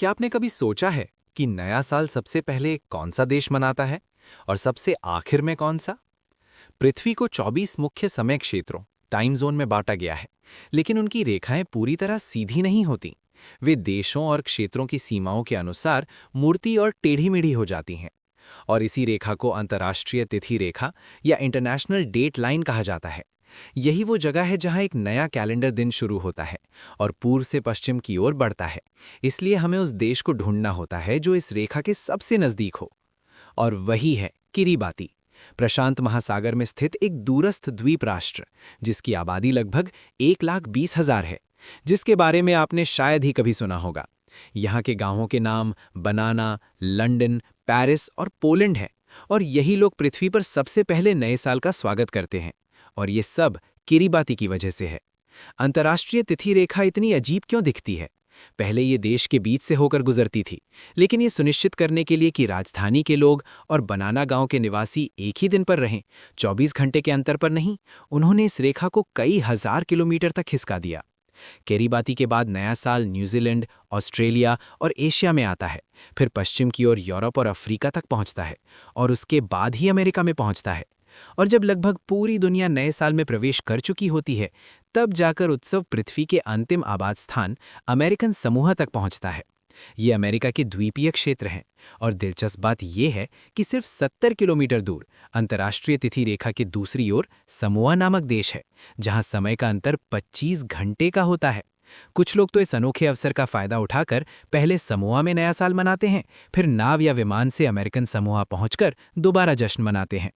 क्या आपने कभी सोचा है कि नया साल सबसे पहले कौन सा देश मनाता है और सबसे आखिर में कौन सा? पृथ्वी को 24 मुख्य समय क्षेत्रों टाइम जोन में बांटा गया है, लेकिन उनकी रेखाएं पूरी तरह सीधी नहीं होती। वे देशों और क्षेत्रों की सीमाओं के अनुसार मूर्ति और टेढ़ी-मेढ़ी हो जाती हैं। और इसी रेखा को अंतर्राष्ट्रीय तिथि रेखा या इंटरनेशनल डेट लाइन कहा जाता है। यही वो जगह है जहां एक नया कैलेंडर दिन शुरू होता है और पूर्व से पश्चिम की ओर बढ़ता है। इसलिए हमें उस देश को ढूंढना होता है जो इस रेखा के सबसे नजदीक हो। और वही है किरीबाती, प्रशांत महासागर में स्थित एक दूरस्थ द्वीप राष्ट्र, जिसकी आबादी लगभग 1,20,000 है, जिसके बारे में आपने शायद ही कभी सुना होगा। यहाँ के गांवों के नाम बनाना, लंदन, पेरिस और पोलैंड हैं, और यही लोग पृथ्वी पर सबसे पहले नए साल का स्वागत करते हैं। और ये सब किरीबाती की वजह से है। अंतर्राष्ट्रीय तिथि रेखा इतनी अजीब क्यों दिखती है? पहले ये देश के बीच से होकर गुजरती थी, लेकिन ये सुनिश्चित करने के लिए कि राजधानी के लोग और बनाना गांव के निवासी एक ही दिन पर रहें, 24 घंटे के अंतर पर नहीं, उन्होंने इस रेखा को कई हजार किलोमीटर तक खिसका दिया। किरीबाती के बाद नया साल न्यूजीलैंड, ऑस्ट्रेलिया और एशिया में आता है, फिर पश्चिम की ओर यूरोप और अफ्रीका तक पहुंचता है, और उसके बाद ही अमेरिका में पहुंचता है। और जब लगभग पूरी दुनिया नए साल में प्रवेश कर चुकी होती है, तब जाकर उत्सव पृथ्वी के अंतिम आबाद स्थान अमेरिकन समूह तक पहुंचता है। ये अमेरिका के द्वीपीय क्षेत्र हैं, और दिलचस्प बात यह है कि सिर्फ 70 किलोमीटर दूर अंतर्राष्ट्रीय तिथि रेखा के दूसरी ओर समोआ नामक देश है, जहां समय का अंतर 25 घंटे का होता है। कुछ लोग तो इस अनोखे अवसर का फायदा उठाकर पहले समोआ में नया साल मनाते हैं, फिर नाव या विमान से अमेरिकन समोआ पहुंचकर दोबारा जश्न मनाते हैं।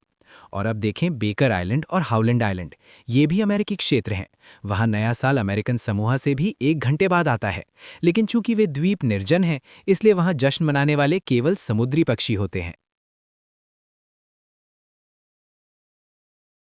और अब देखें बेकर आइलैंड और हाउलैंड आइलैंड, ये भी अमेरिकी क्षेत्र हैं। वहाँ नया साल अमेरिकन समूह से भी 1 घंटे बाद आता है, लेकिन चूंकि वे द्वीप निर्जन हैं, इसलिए वहाँ जश्न मनाने वाले केवल समुद्री पक्षी होते हैं।